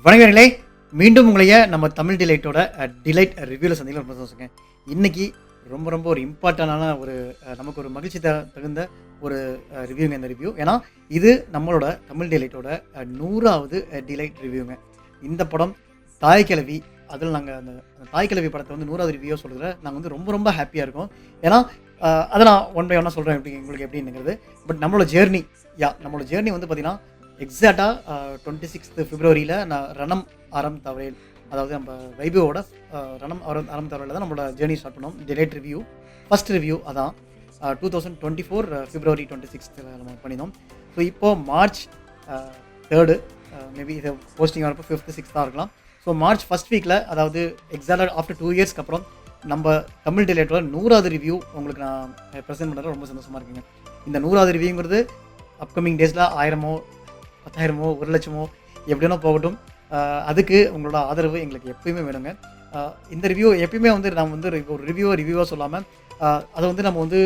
வணக்கங்களே, மீண்டும் உங்களைய நம்ம தமிழ் டிலைட்டோட டிலைட் ரிவ்யூவில் சந்திக்கல ரொம்ப சந்தோஷங்க. இன்னைக்கு ரொம்ப ரொம்ப ஒரு இம்பார்ட்டண்டான ஒரு நமக்கு ஒரு மகிழ்ச்சி தகுந்த ஒரு ரிவ்யூங்க இந்த ரிவ்யூ. ஏன்னா இது நம்மளோட தமிழ் டிலைட்டோட 100வது டிலைட் ரிவ்யூங்க. இந்த படம் தாய் கிழவி. அதில் நாங்கள் அந்த தாய் கிழவி படத்தை வந்து 100வது ரிவ்யூ சொல்கிறதுல நாங்கள் வந்து ரொம்ப ரொம்ப ஹாப்பியாக இருக்கோம். ஏன்னா அதை நான் ஒன் பை ஒன்னாக சொல்கிறேன் உங்களுக்கு எப்படிங்கிறது. பட் நம்மளோட ஜேர்னி வந்து பார்த்தீங்கன்னா எக்ஸாக்டாக 26 பிப்ரவரியில் நான் ரணம் ஆரம் தவறேல், அதாவது நம்ம வைபவோட ரணம் ஆரம் தவறையில் தான் நம்மளோட ஜேர்னி ஸ்டார்ட் பண்ணோம். டிலைட் ரிவ்யூ ஃபஸ்ட் ரிவ்யூ அதான் 2024 பிப்ரவரி 26 நம்ம பண்ணியிருந்தோம். ஸோ இப்போது மார்ச் 3 மேபி இதை போஸ்டிங் வரப்போ 5th 6th இருக்கலாம். ஸோ மார்ச் ஃபஸ்ட் வீக்கில், அதாவது எக்ஸாக்டாக ஆஃப்டர் 2 இயர்ஸ்க்கு அப்புறம் நம்ம தமிழ் டிலைட்டோட 100வது ரிவ்யூ உங்களுக்கு நான் ப்ரெசென்ட் பண்ணுறது ரொம்ப சந்தோஷமாக இருக்குங்க. இந்த 100வது ரிவ்யூங்கிறது அப்கமிங் டேஸில் 1000மோ 10,000மோ 1,00,000மோ எப்படினோ போகட்டும். அதுக்கு உங்களோட ஆதரவு எங்களுக்கு எப்பயுமே வேணுங்க. இந்த ரிவ்யூ எப்பயுமே வந்து நம்ம வந்து ஒரு ரிவ்யூவாக சொல்லாமல் அதை வந்து நம்ம வந்து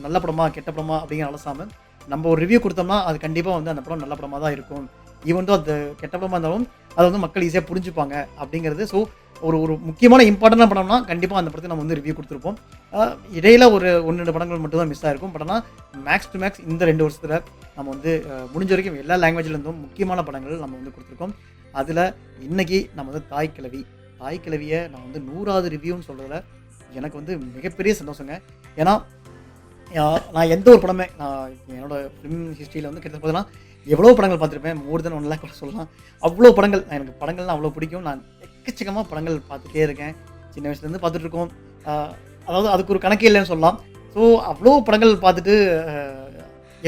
நல்ல படமா கெட்ட படமா அப்படிங்கிற அலசாமல் நம்ம ஒரு ரிவ்யூ கொடுத்தோம்னா அது கண்டிப்பாக வந்து அந்த படம் நல்ல படமாக தான் இருக்கும். ஈவன் தோ அது கெட்ட படமாக இருந்தாலும் அதை வந்து மக்கள் ஈஸியாக புரிஞ்சுப்பாங்க அப்படிங்கிறது. ஸோ ஒரு முக்கியமான இம்பார்ட்டண்டான படம்னா கண்டிப்பாக அந்த படத்தை நம்ம வந்து ரிவ்யூ கொடுத்துருப்போம். இடையில ஒரு 1-2 படங்கள் மட்டும் தான் மிஸ் ஆகிருக்கும். பட் ஆனால் மேக்ஸ் டு மேக்ஸ் இந்த 2 வருஷத்தில் நம்ம வந்து முடிஞ்ச வரைக்கும் எல்லா லாங்குவேஜ்லேருந்தும் முக்கியமான படங்கள் நம்ம வந்து கொடுத்துருக்கோம். அதில் இன்றைக்கி நம்ம வந்து தாய் கிழவியை நான் வந்து 100வது ரிவ்யூன்னு சொல்கிறதுல எனக்கு வந்து மிகப்பெரிய சந்தோஷங்க. ஏன்னா நான் எந்த ஒரு படமே நான் என்னோடய ஃபிலிம் ஹிஸ்ட்ரியில் வந்து கிட்டத்தட்ட பார்த்தீங்கன்னா எவ்வளோ படங்கள் பார்த்துருப்பேன். மோர் தென் 1 லேக் கூட சொல்லலாம். அவ்வளோ படங்கள் எனக்கு படங்கள்லாம் அவ்வளோ பிடிக்கும். நான் எக்கச்சக்கமாக படங்கள் பார்த்துட்டே இருக்கேன். சின்ன வயசுலேருந்து பார்த்துட்ருக்கோம். அதாவது அதுக்கு ஒரு கணக்கே இல்லைன்னு சொல்லலாம். ஸோ அவ்வளோ படங்கள் பார்த்துட்டு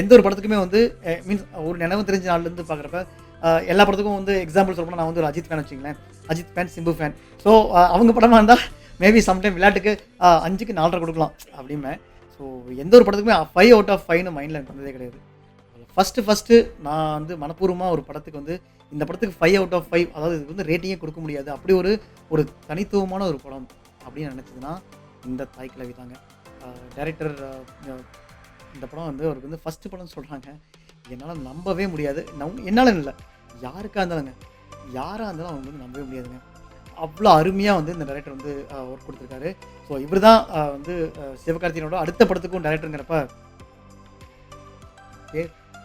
எந்த ஒரு படத்துக்குமே வந்து மீன்ஸ் ஒரு நினைவு தெரிஞ்ச நாள்லேருந்து பார்க்குறப்ப எல்லா படத்துக்கும் வந்து எக்ஸாம்பிள் சொல்லப்போனால் நான் வந்து ஒரு அஜித் ஃபேன் வச்சுங்களேன். Ajith fan, Simbu fan. So அவங்க படமாக இருந்தால் மேபி சம்டைம் விளையாட்டுக்கு 5க்கு 4.5 கொடுக்கலாம் அப்படிம்பேன். ஸோ எந்த ஒரு படத்துக்குமே 5 out of 5ன்னு மைண்டில் எனக்கு வந்ததே கிடையாது. ஃபஸ்ட்டு நான் வந்து மனப்பூர்வமாக ஒரு படத்துக்கு வந்து இந்த படத்துக்கு 5 out of 5, அதாவது இது வந்து ரேட்டிங்கே கொடுக்க முடியாது, அப்படி ஒரு தனித்துவமான ஒரு படம் அப்படின்னு நினச்சதுன்னா இந்த தாய் கிழவி தாங்க. டைரக்டர் இந்த படம் வந்து அவருக்கு வந்து ஃபஸ்ட்டு படம்னு சொல்கிறாங்க. என்னால் நம்பவே முடியாது. என்னால் இல்லை, யாராக இருந்தாலும் அவங்க வந்து நம்பவே முடியாதுங்க. அவ்வளோ அருமையாக வந்து இந்த டைரக்டர் வந்து ஒர்க் கொடுத்துருக்காரு. ஸோ இவர் தான் வந்து சிவகார்த்திகேயனோட அடுத்த படத்துக்கும் டைரக்டருங்கிறப்ப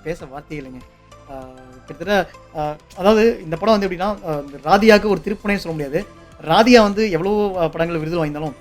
பேச வார்த்தை இல்லைங்க. கிட்டத்தட்ட அதாவது இந்த படம் வந்து எப்படின்னா ராதியாவுக்கு ஒரு திருப்புனைன்னு சொல்ல முடியாது. ராதியா வந்து எவ்வளோ படங்கள் விருது வாங்கியிருந்தாலும்